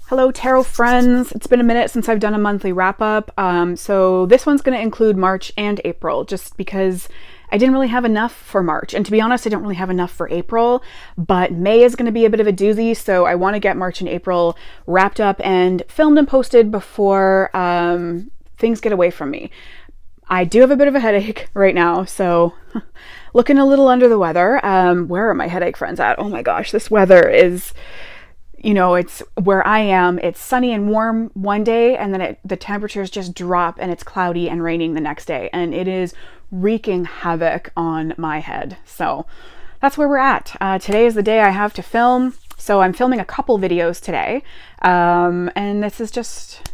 Hello tarot friends, it's been a minute since I've done a monthly wrap up, so this one's going to include March and April just because I didn't really have enough for March, and to be honest I don't really have enough for April, but May is going to be a bit of a doozy, so I want to get March and April wrapped up and filmed and posted before things get away from me. I do have a bit of a headache right now, so looking a little under the weather. Where are my headache friends at? Oh my gosh, this weather is... You know, it's where I am, it's sunny and warm one day and then the temperatures just drop and it's cloudy and raining the next day, and it is wreaking havoc on my head. So that's where we're at. Today is the day I have to film, so I'm filming a couple videos today, and this is just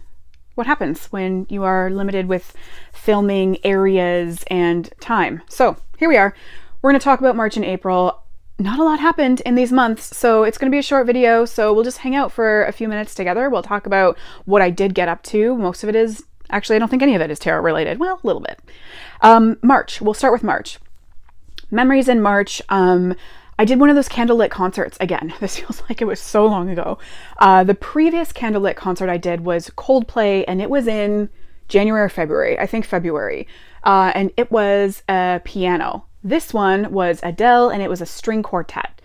what happens when you are limited with filming areas and time. So here we are. We're going to talk about March and April. Not a lot happened in these months, so it's going to be a short video, so we'll just hang out for a few minutes together. We'll talk about what I did get up to. Most of it is, actually I don't think any of it is tarot related. Well, a little bit. March, we'll start with March. Memories in March. I did one of those candlelit concerts again. This feels like it was so long ago. The previous candlelit concert I did was Coldplay, and it was in January or February, I think February, and it was a piano. This one was Adele, and it was a string quartet.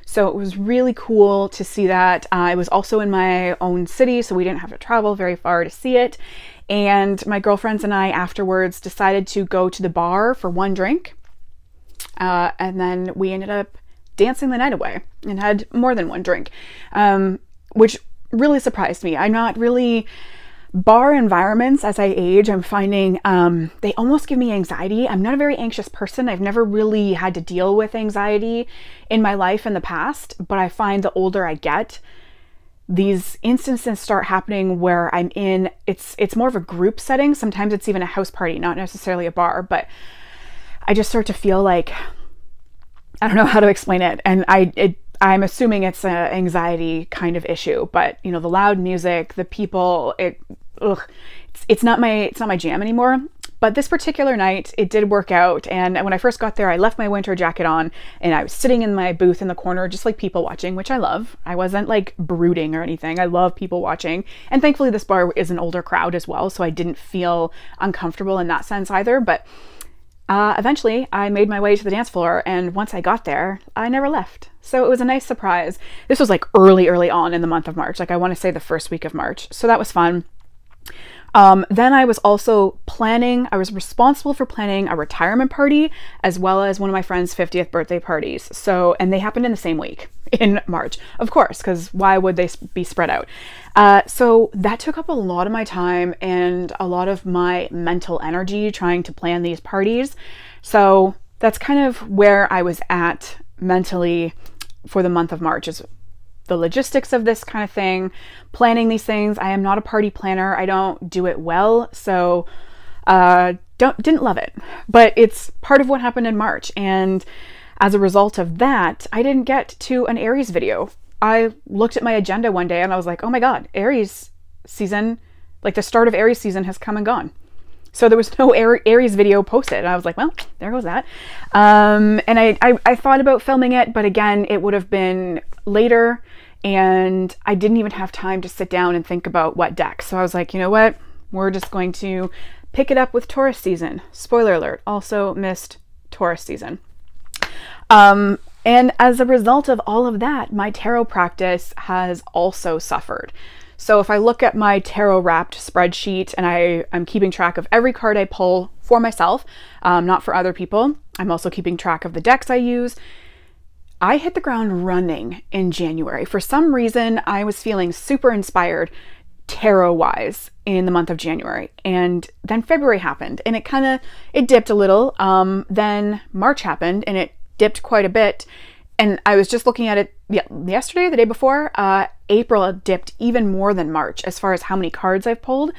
So it was really cool to see that. It was also in my own city, so we didn't have to travel very far to see it. And my girlfriends and I afterwards decided to go to the bar for one drink. And then we ended up dancing the night away and had more than one drink, which really surprised me. I'm not really... Bar environments, as I age, I'm finding they almost give me anxiety. I'm not a very anxious person. I've never really had to deal with anxiety in my life in the past, but I find the older I get, these instances start happening where I'm in, it's more of a group setting. Sometimes it's even a house party, not necessarily a bar, but I just start to feel like, I don't know how to explain it. And I'm assuming it's an anxiety kind of issue, but you know, the loud music, the people, it's not my jam anymore. But this particular night, it did work out. And when I first got there, I left my winter jacket on and I was sitting in my booth in the corner, just like people watching, which I love. I wasn't like brooding or anything. I love people watching. And thankfully this bar is an older crowd as well, so I didn't feel uncomfortable in that sense either. But eventually I made my way to the dance floor, and once I got there, I never left. So it was a nice surprise. This was like early on in the month of March. Like I want to say the first week of March. So that was fun. Then I was also planning, I was responsible for planning a retirement party as well as one of my friend's 50th birthday parties. So, and they happened in the same week in March, of course, because why would they be spread out? So that took up a lot of my time and a lot of my mental energy trying to plan these parties. So that's kind of where I was at mentally for the month of March, is the logistics of this kind of thing, planning these things. I am not a party planner. I don't do it well, so didn't love it. But it's part of what happened in March, and as a result of that, I didn't get to an Aries video. I looked at my agenda one day and I was like, oh my god, Aries season, like the start of Aries season has come and gone. So there was no Aries video posted. And I was like, well, there goes that. And I thought about filming it, but again, it would have been later and I didn't even have time to sit down and think about what deck. So I was like, you know what? We're just going to pick it up with Taurus season. Spoiler alert, also missed Taurus season. And as a result of all of that, my tarot practice has also suffered. So if I look at my tarot wrapped spreadsheet and I'm keeping track of every card I pull for myself, not for other people, I'm also keeping track of the decks I use. I hit the ground running in January. For some reason, I was feeling super inspired tarot-wise in the month of January. And then February happened and it dipped a little. Then March happened and it dipped quite a bit. And I was just looking at it yesterday, the day before. April dipped even more than March as far as how many cards I've pulled.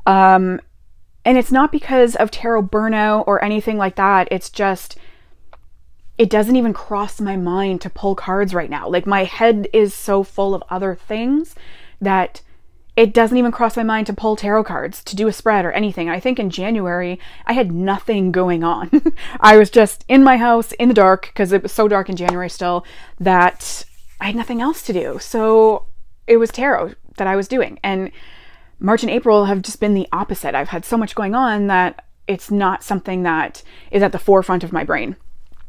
And it's not because of tarot burnout or anything like that. It's just, it doesn't even cross my mind to pull cards right now. Like, my head is so full of other things that it doesn't even cross my mind to pull tarot cards, to do a spread or anything. I think in January, I had nothing going on. I was just in my house in the dark because it was so dark in January still that I had nothing else to do. So it was tarot that I was doing. And March and April have just been the opposite. I've had so much going on that it's not something that is at the forefront of my brain,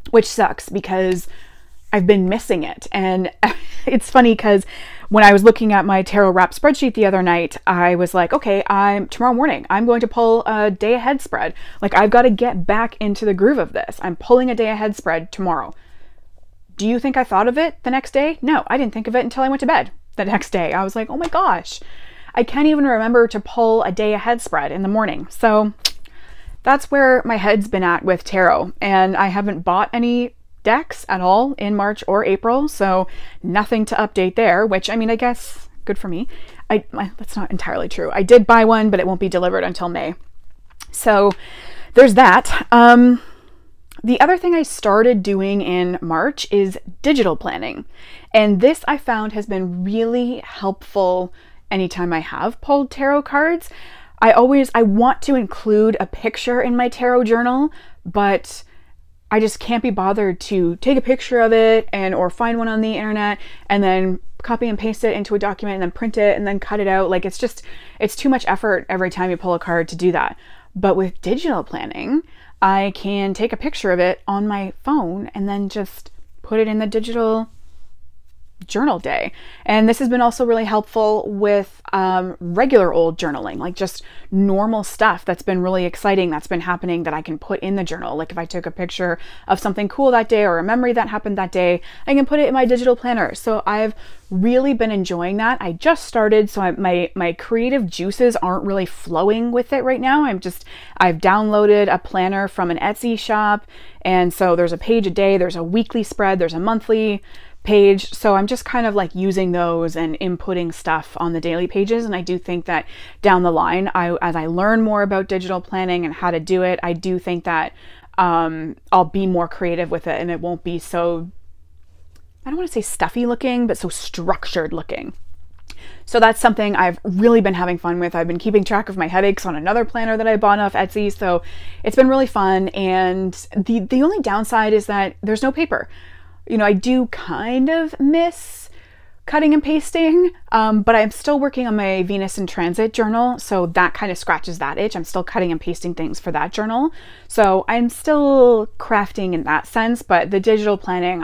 which sucks because I've been missing it. And it's funny because when I was looking at my tarot wrap spreadsheet the other night, I was like, okay, tomorrow morning, I'm going to pull a day ahead spread. Like, I've got to get back into the groove of this. I'm pulling a day ahead spread tomorrow. Do you think I thought of it the next day? No, I didn't think of it until I went to bed the next day. I was like, oh my gosh, I can't even remember to pull a day ahead spread in the morning. So that's where my head's been at with tarot. And I haven't bought any decks at all in March or April, so nothing to update there, which, I mean, I guess good for me. That's not entirely true. I did buy one, but it won't be delivered until May. So there's that. The other thing I started doing in March is digital planning. And this I found has been really helpful anytime I have pulled tarot cards. I want to include a picture in my tarot journal, but I just can't be bothered to take a picture of it or find one on the internet and then copy and paste it into a document and then print it and then cut it out. Like, it's too much effort every time you pull a card to do that. But with digital planning, I can take a picture of it on my phone and then just put it in the digital journal day. And this has been also really helpful with regular old journaling, like just normal stuff that's been really exciting that's been happening that I can put in the journal. Like, if I took a picture of something cool that day or a memory that happened that day, I can put it in my digital planner. So I've really been enjoying that. I just started, so my creative juices aren't really flowing with it right now. I've downloaded a planner from an Etsy shop, and so there's a page a day, there's a weekly spread, there's a monthly page. So I'm just kind of like using those and inputting stuff on the daily pages. And I do think that down the line, as I learn more about digital planning and how to do it, I do think that I'll be more creative with it and it won't be so, I don't want to say stuffy looking, but so structured looking. So that's something I've really been having fun with. I've been keeping track of my headaches on another planner that I bought off Etsy. So it's been really fun. And the only downside is that there's no paper. You know, I do kind of miss cutting and pasting, but I'm still working on my Venus in Transit journal. So that kind of scratches that itch. I'm still cutting and pasting things for that journal. So I'm still crafting in that sense, but the digital planning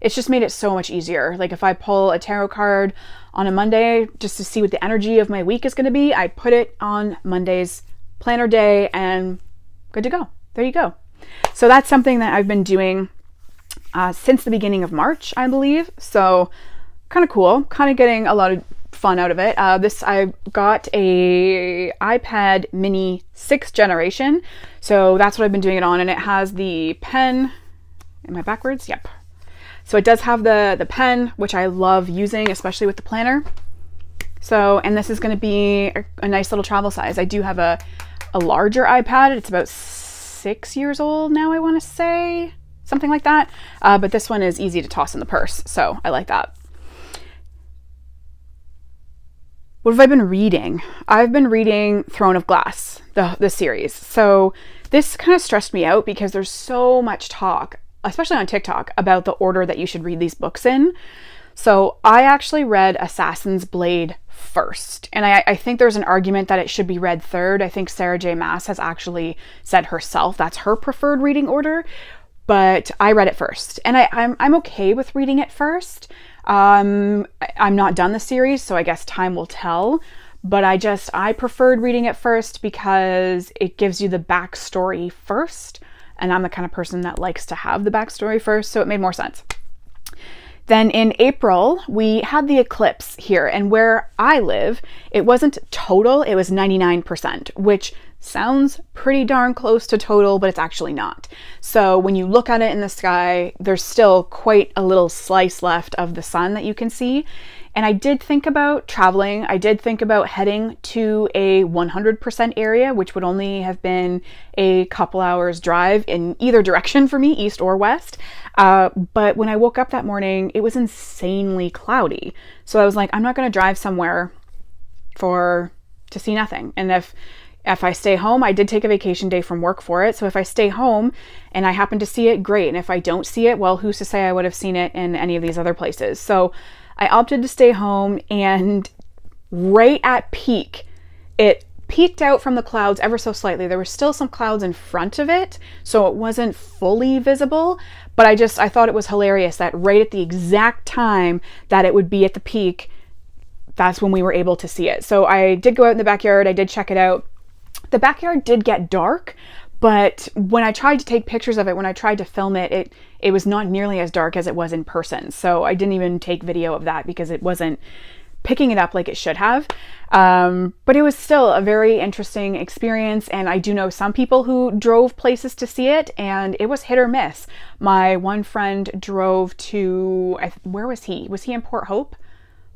it's just made it so much easier. Like, if I pull a tarot card on a Monday just to see what the energy of my week is going to be, I put it on Monday's planner day and good to go. There you go. So that's something that I've been doing since the beginning of March, I believe. So kind of cool, kind of getting a lot of fun out of it. I got a iPad mini 6th generation. So that's what I've been doing it on. And it has the pen. Am I backwards? Yep. So it does have the pen, which I love using, especially with the planner. So, and this is going to be a nice little travel size. I do have a larger iPad. It's about 6 years old now, I want to say. Something like that. But this one is easy to toss in the purse. So I like that. What have I been reading? I've been reading Throne of Glass, the series. So this kind of stressed me out because there's so much talk, especially on TikTok, about the order that you should read these books in. So I actually read Assassin's Blade first. And I think there's an argument that it should be read third. I think Sarah J. Maas has actually said herself that's her preferred reading order. But I read it first, and I'm okay with reading it first. I'm not done the series, so I guess time will tell. But I preferred reading it first because it gives you the backstory first, and I'm the kind of person that likes to have the backstory first, so it made more sense. Then in April, we had the eclipse here, and where I live, it wasn't total, it was 99%, which sounds pretty darn close to total, but it's actually not. So when you look at it in the sky, there's still quite a little slice left of the sun that you can see. And I did think about traveling. I did think about heading to a 100% area, which would only have been a couple hours drive in either direction for me, east or west. But when I woke up that morning, it was insanely cloudy. So I was like, I'm not going to drive somewhere to see nothing. And if I stay home, I did take a vacation day from work for it. So if I stay home and I happen to see it, great. And if I don't see it, well, who's to say I would have seen it in any of these other places? So I opted to stay home, and right at peak, it peeked out from the clouds ever so slightly. There were still some clouds in front of it, so it wasn't fully visible, but I thought it was hilarious that right at the exact time that it would be at the peak, that's when we were able to see it. So I did go out in the backyard, I did check it out. The backyard did get dark, but when I tried to take pictures of it, when I tried to film it, it was not nearly as dark as it was in person. So I didn't even take video of that because it wasn't picking it up like it should have. But it was still a very interesting experience. And I do know some people who drove places to see it, and it was hit or miss. My one friend drove to, where was he? Was he in Port Hope?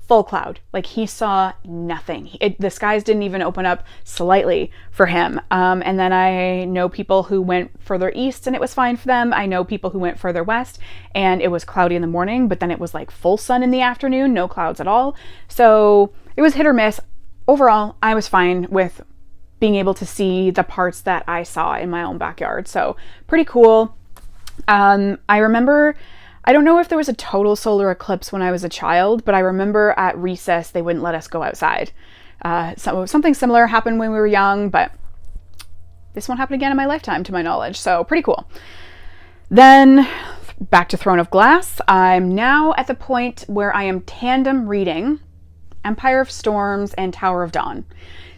Full cloud. Like, he saw nothing. The skies didn't even open up slightly for him. And then I know people who went further east and it was fine for them. I know people who went further west and it was cloudy in the morning, but then it was like full sun in the afternoon, no clouds at all. So it was hit or miss. Overall, I was fine with being able to see the parts that I saw in my own backyard. So pretty cool. I remember, I don't know if there was a total solar eclipse when I was a child, but I remember at recess they wouldn't let us go outside. So something similar happened when we were young, but this won't happen again in my lifetime to my knowledge, so pretty cool. Then back to Throne of Glass. I'm now at the point where I am tandem reading Empire of Storms and Tower of Dawn.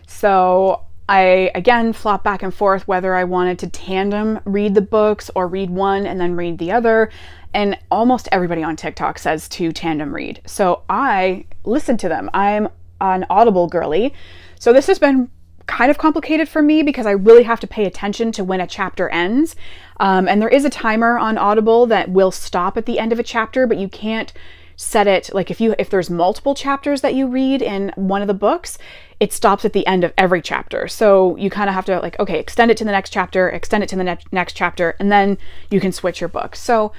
So I, again, flop back and forth whether I wanted to tandem read the books or read one and then read the other. And almost everybody on TikTok says to tandem read. So I listen to them. I'm an Audible girly. So this has been kind of complicated for me because I really have to pay attention to when a chapter ends. And there is a timer on Audible that will stop at the end of a chapter, but you can't set it, like if there's multiple chapters that you read in one of the books, it stops at the end of every chapter. So you kind of have to like, okay, extend it to the next chapter, extend it to the next chapter, and then you can switch your book. So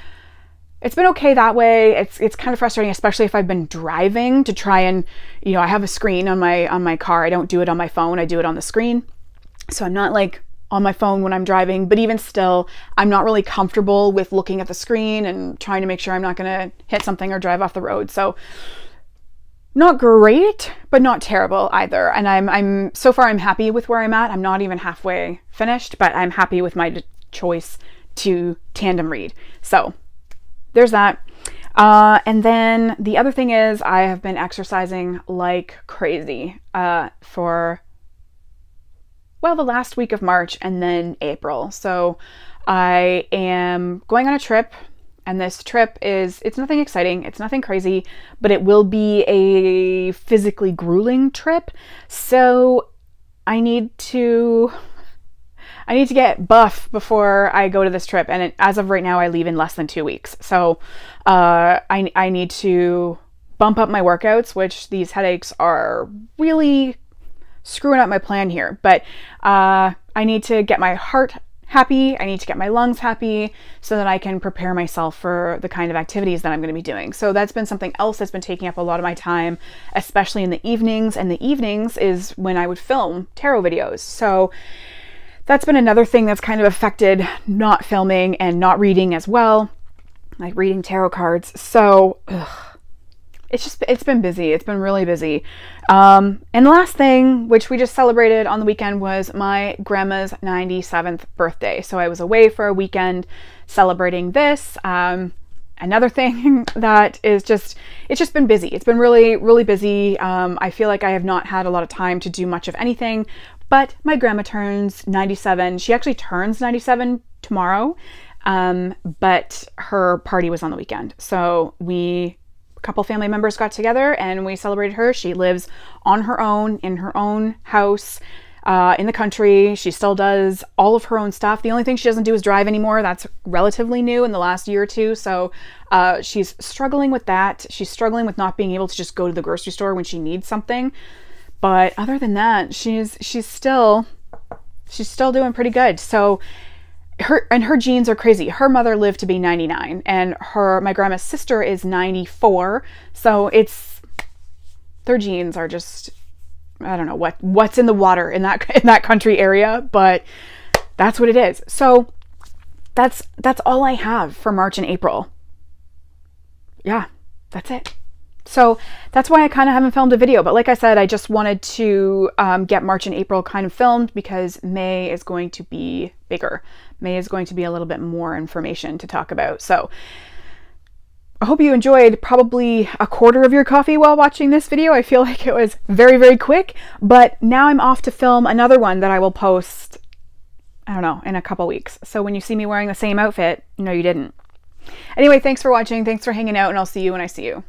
it's been okay that way. It's kind of frustrating, especially if I've been driving to try and, you know, I have a screen on my car. I don't do it on my phone. I do it on the screen. So I'm not like on my phone when I'm driving, but even still, I'm not really comfortable with looking at the screen and trying to make sure I'm not going to hit something or drive off the road. So not great, but not terrible either. And I'm so far I'm happy with where I'm at. I'm not even halfway finished, but I'm happy with my choice to tandem read. So there's that. And then the other thing is I have been exercising like crazy for, well, the last week of March and then April. So I am going on a trip, and this trip it's nothing exciting. It's nothing crazy, but it will be a physically grueling trip. So I need to get buff before I go to this trip. And as of right now, I leave in less than 2 weeks. So I need to bump up my workouts, which these headaches are really screwing up my plan here. But I need to get my heart happy. I need to get my lungs happy so that I can prepare myself for the kind of activities that I'm going to be doing. So that's been something else that's been taking up a lot of my time, especially in the evenings. And the evenings is when I would film tarot videos. So that's been another thing that's kind of affected not filming and not reading as well, like reading tarot cards. So it's been busy. It's been really busy. And the last thing, which we just celebrated on the weekend, was my grandma's 97th birthday. So I was away for a weekend celebrating this. Another thing that is it's just been busy. It's been really, really busy. I feel like I have not had a lot of time to do much of anything, but my grandma turns 97. She actually turns 97 tomorrow. But her party was on the weekend. So a couple family members got together and we celebrated her. She lives on her own, in her own house, in the country. She still does all of her own stuff. The only thing she doesn't do is drive anymore. That's relatively new in the last year or two. So she's struggling with that. She's struggling with not being able to just go to the grocery store when she needs something. But other than that, she's still doing pretty good. So her genes are crazy. Her mother lived to be 99 and my grandma's sister is 94. So their genes are just, I don't know what's in the water in that country area, but that's what it is. So that's all I have for March and April. Yeah, that's it. So that's why I kind of haven't filmed a video. But like I said, I just wanted to get March and April kind of filmed because May is going to be bigger. May is going to be a little bit more information to talk about. So I hope you enjoyed probably a quarter of your coffee while watching this video. I feel like it was very, very quick. But now I'm off to film another one that I will post, I don't know, in a couple weeks. So when you see me wearing the same outfit, no, you didn't. Anyway, thanks for watching. Thanks for hanging out, and I'll see you when I see you.